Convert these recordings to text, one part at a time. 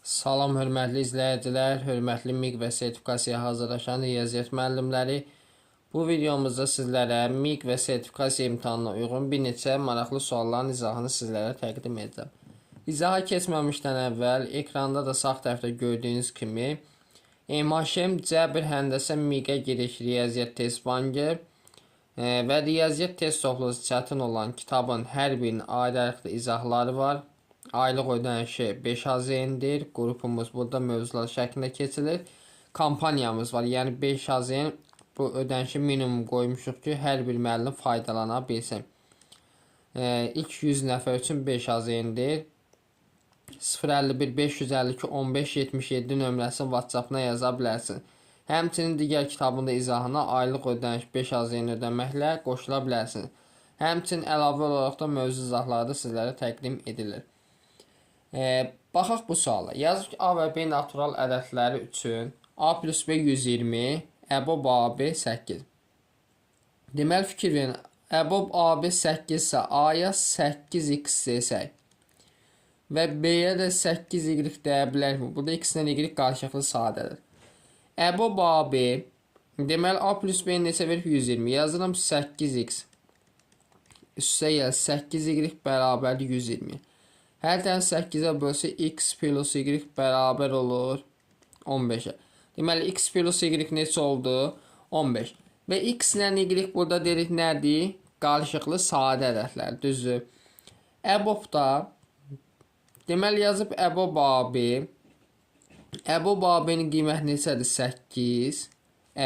Salam hörmətli izləyicilər, hörmətli MİQ və sertifikasiyaya hazırlaşan riyaziyyat müəllimləri. Bu videomuzda sizlərə MİQ və sertifikasiya imtahanına uyğun bir neçə maraqlı sualların izahını sizlərə təqdim edəcəm. İzaha keçməmişdən əvvəl ekranda da sağ tərəfdə gördüyünüz kimi MHM Cəbr Həndəsə MİQ-ə giriş riyaziyyat test bankı və riyaziyyat test toplusu çətin olan kitabın hər birinin ayrı-ayrı izahları var. Aylıq ödənişi 5 AZN-dir. Qrupumuz burada mövzular şəklində keçilir. Kampaniyamız var. Yəni 5 AZN bu ödənişi minimum qoymuşuq ki, hər bir müəllim faydalana bilsin. İlk 100 nəfər üçün 5 AZN-dir. 051 552 15 77 nömrəsini WhatsApp-na yaza bilərsin. Həmçinin digər kitabında izahına aylıq ödəniş 5 AZN ödəməklə qoşula bilərsin. Həmçinin əlavə olaraq da mövzu izahları da sizlərə təqdim edilir. Baxaq bu suala. Yazıb ki, A və B natural ədədləri üçün A plus B 120, əbob AB 8. Deməli, fikir verin. Əbob AB 8 isə A-ya 8x desək və B-yə də 8y deyə bilərmi? Burada x-lə y qarşılıqlı sadədir. Əbob AB, deməli, A plus B neçə verib? 120. Yazıram 8x. Üstə gəl 8y bərabərdir 120. Hər tane 8'ə bölsə x plus y bərabər olur 15'ə. Deməli, x plus y neçə oldu? 15. Və x ilə y burada dedik nədir? Qarşılıqlı sadə ədədlər, düzdür. Əbobda, deməli, yazıb əbob AB. Əbob AB-nin qiyməti neçədir? 8.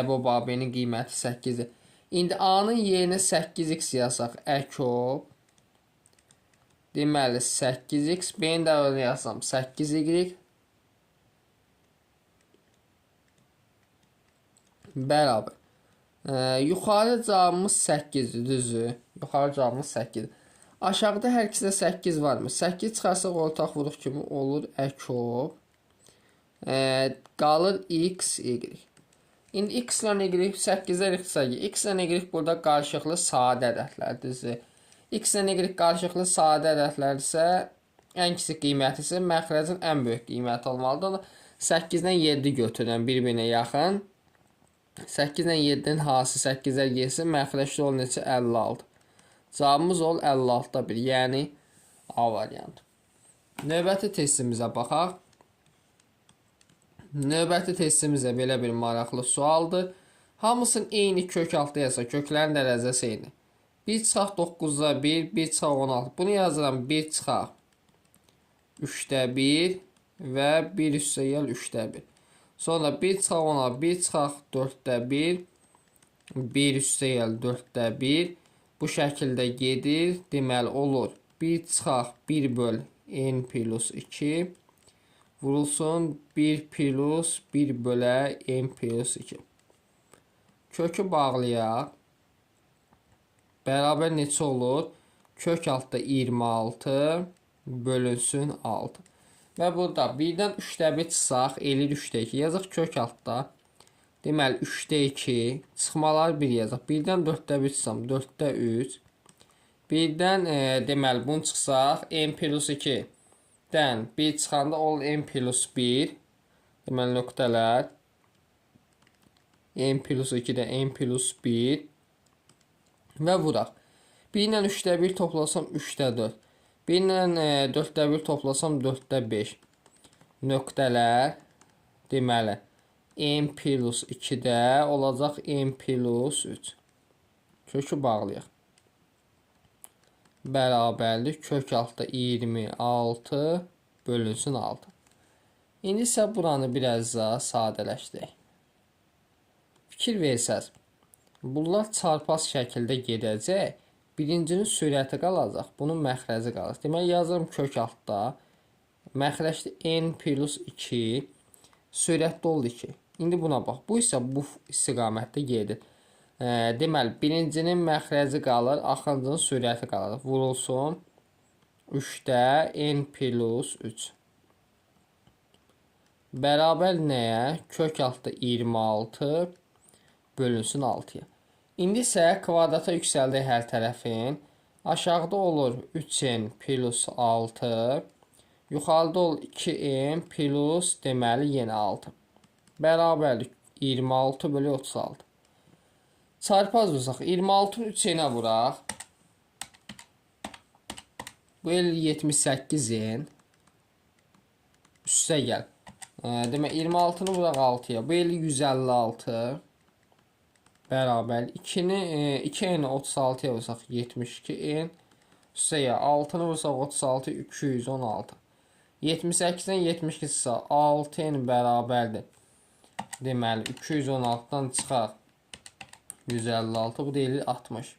Əbob AB-nin qiyməti 8-dir. İndi A-nın yerinə 8x yazaq. Əkob. Deməli 8x, B-ni də öyle yazsam 8y bərabər. Yuxarı cavabımız 8-dir, düzdür. Yuxarı cavabımız 8-dir. Aşağıda hər ikisində 8 varmı? 8 çıxarsaq ortaq vuruq kimi olur əkob. Qalır x, y. İndi x ilə y 8-lər ixtisar. X ilə y burada qarşılıqlı sadə ədədlər, düzdür. X ilə y qarşılıqlı sadə ədədlərsə, ən kiçik qiyməti isə məxrəcin ən böyük qiyməti olmalıdır. 8-dən 7 götürürəm bir-birinə yaxın. 8-dən 7-nin hansı 8-lər gəlsin, məxrəcdə ol neçə? 56. Cavabımız ol 56-da 1, yəni A variantı. Növbəti testimizə baxaq. Növbəti testimizə belə bir maraqlı sualdır. Hamısının eyni kök altı yazsa, köklərin dərəcəsi eyni. 1 çıxaq 9'da 1, 1 çıxaq 16. Bunu yazıram 1 çıxaq 3'də 1 və 1 üstə gəl 3'də 1. Sonra 1 çıxaq 16, 1 çıxaq 4'də 1, 1 üstə gəl 4'də 1. Bu şəkildə gedir. Deməli olur 1 çıxaq 1 böl n plus 2 vurulsun 1 plus 1 bölə n plus 2. Kökü bağlayaq. Bərabər neçə olur? Kök altda 26 bölünsün 6. Və burada 1-dən 3'də 1 çıxsaq, elir 3'də 2. Yazıq kök altda. Deməli 3'də 2. Çıxmaları 1 yazaq. 1-dən 4'də 1 çıxsam, 4'də 3. 1-dən deməli bunu çıxsaq, n plus 2-dən 1 çıxanda olur n plus 1. Deməli nöqtələr. N plus 2-də n plus 1. Və vuraq. 1 ilə 3'də 1 toplasam 3'də 4. 1 ilə 4'də 1 toplasam 4'də 5. Nöqtələr deməli n plus 2'də olacaq n plus 3. Kökü bağlayaq. Bərabərlik kök altda 26 bölünsün 6. İndi isə buranı biraz daha sadələşdirək. Fikir versəz. Bunlar çarpaz şəkildə gedəcək. Birincinin sürəti qalacaq. Bunun məxrəci qalacaq. Deməli, yazırım kök altda. Məxrəcdə n plus 2. Sürətdə oldu 2. İndi buna bax. Bu isə bu istiqamətdə gedir. Deməli, birincinin məxrəci qalır. Axırıncının sürəti qalır. Vurulsun. 3'də n plus 3. Bərabər nəyə? Kök altda 26 bölünsün 6'ya. İndi isə kvadrata yüksəldi hər tərəfin. Aşağıda olur 3n plus 6 Yuxarıda ol 2n plus deməli yenə 6. Bərabərlik 26 bölü 36. Çarpaz vuraq. 26-nı 3-ə vuraq. Bu el 78-in. Üstə gəl. Demək 26-nı vuraq 6-ya. Bu el 156. Bərabər 2-ni 36-ya vursaq 72-in. Üstə gəl. 6-nı vursaq 36 216. 78-dən 72 çıxsa 6-n bərabərdir. Deməli 216-dan çıxar 156. Bu deyilir 60.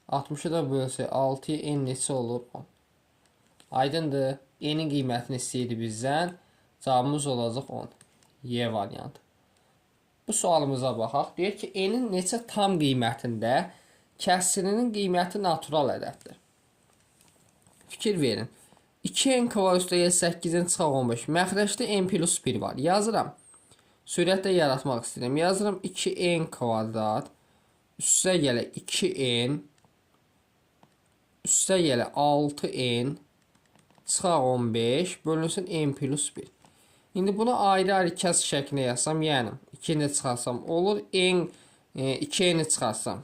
60-ı da bölsək 6-ya n neçə olur? 10. Aydındır. N'in qiymətini istəyirdi bizdən. Cavabımız olacaq 10. Y variantı. Bu sualımıza baxaq. Deyir ki, n'in neçə tam qiymətində kəsrinin qiyməti natural ədəddir. Fikir verin. 2n kvadrat üstəgəl 8-in çıxaq 15. Məxrəcdə n plus 1 var. Yazıram. Sürətlə yaratmaq istəyirəm. Yazıram 2n kvadrat üstəgələ 2n üstəgələ 6n çıxaq 15 bölünsün n plus 1. İndi bunu ayrı-ayrı kəsr şəklində yazsam, yəni 2-ni çıxarsam olur, 2-ni çıxarsam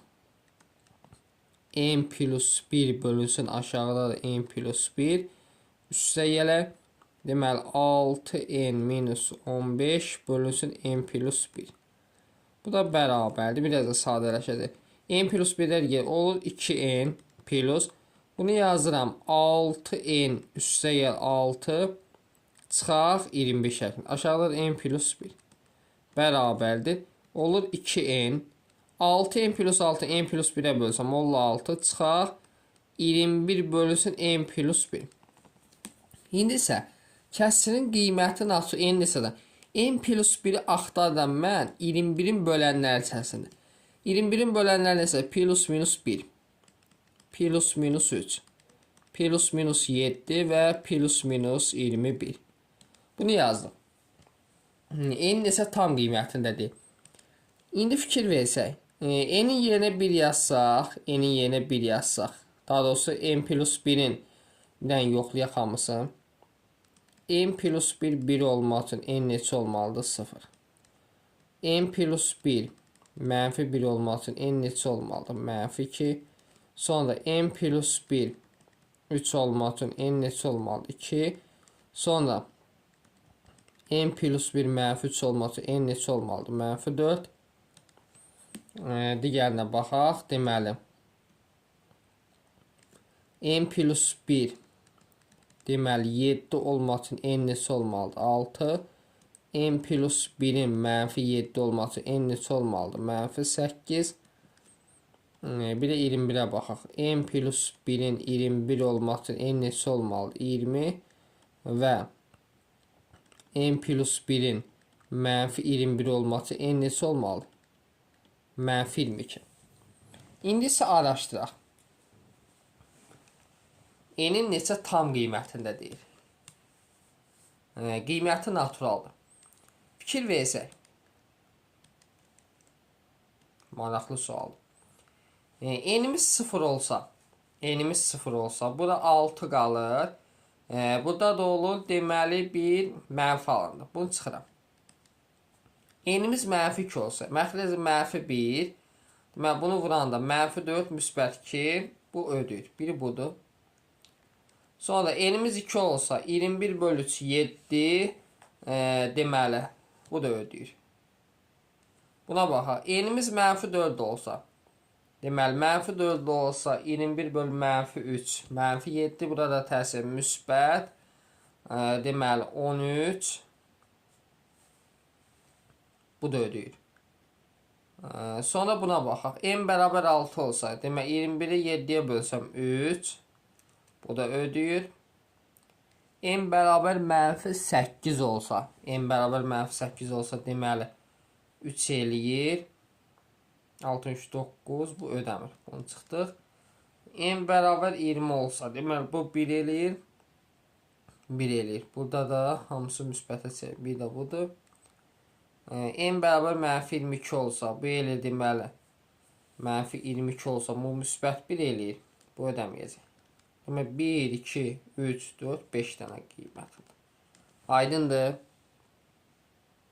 n plus 1 bölünsün aşağıda da n plus 1 üstə gələ deməli 6n minus 15 bölünsün n plus 1. Bu da bərabərdir. Biraz da sadələşəcək. N plus 1-lər olur 2n plus. Bunu yazıram 6n üstə gəl 6 çıxaq 21 şəklində. Aşağıda n plus 1 bərabərdir. Olur 2n. 6n plus 6 n plus 1'ə bölsəm olur 6 çıxaq 21 bölünsün n plus 1. İndi isə kəsrin qiyməti nasıl n neçədən? N plus 1'i axtardan mən 21'in bölənləri içərisində. 21'in bölənləri neçə? Plus minus 1. Plus minus 3. Plus minus 7 və plus minus 21. Bunu yazdım. N neçə tam qiymətindədir. İndi fikir versək. N'in yerinə 1 yazsaq. N'in yerinə 1 yazsaq. Daha doğrusu n plus 1'in birdən yoxlayaq hamısını. N plus 1 1 olmaq üçün n neçə olmalıdır? 0. N plus 1 mənfi 1 olmaq üçün n neçə olmalıdır? Mənfi 2. Sonra n plus 1 3 olmaq üçün n neçə olmalıdır? 2. Sonra n plus 1 mənfi 3 olmaq üçün n neçə olmalıdır? Mənfi 4. Digərinə baxaq. Deməli n plus 1 deməli 7 olmaq üçün n neçə olmalıdır? 6. N plus 1'in mənfi 7 olmaq üçün n neçə olmalıdır? Mənfi 8. Bir də 21'ə baxaq. N plus 1'in 21 olmaq üçün n neçə olmalıdır? 20. Və n plus 1'in mənfi 21 olmaq üçün n neçə olmalıdır? Mənfi 22. İndi isə araşdıraq. N'in neçə tam qiymətində deyir. Qiyməti naturaldır. Fikir versək. Maraqlı sualdır. N'imiz 0 olsa, bura 6 qalır. Burada da olur, deməli bir mənfi alındı. Bunu çıxıram. N'imiz mənfi 2 olsa, məxrəc mənfi 1. Deməli, bunu vuranda mənfi 4, müsbət 2. Bu ödür. Biri budur. Sonra n'imiz 2 olsa 21 bölü 7 deməli bu da ödəyir. Buna baxaq. N'imiz mənfi 4 olsa deməli mənfi 4 olsa 21 bölü mənfi 3 mənfi 7 burada təsir müsbət deməli 13 bu da ödəyir. Sonra buna baxaq. N bərabər 6 olsa deməli 21'i 7'ye bölsəm 3 bu da ödəyir. N bərabər mənfi 8 olsa, deməli 3 eləyir. 69 bu ödəmir. Bunu çıxdıq. N bərabər 20 olsa, deməli bu 1 eləyir. 1 eləyir. Burada da hamısı müsbətə çevir. Bir də budur. N bərabər mənfi 22 olsa, bu eləyir deməli. Mənfi 22 olsa, bu müsbət 1 eləyir. Bu ödəməyəcək. Demək 1, 2, 3, 4, 5 dənə qiymət. Aydındır.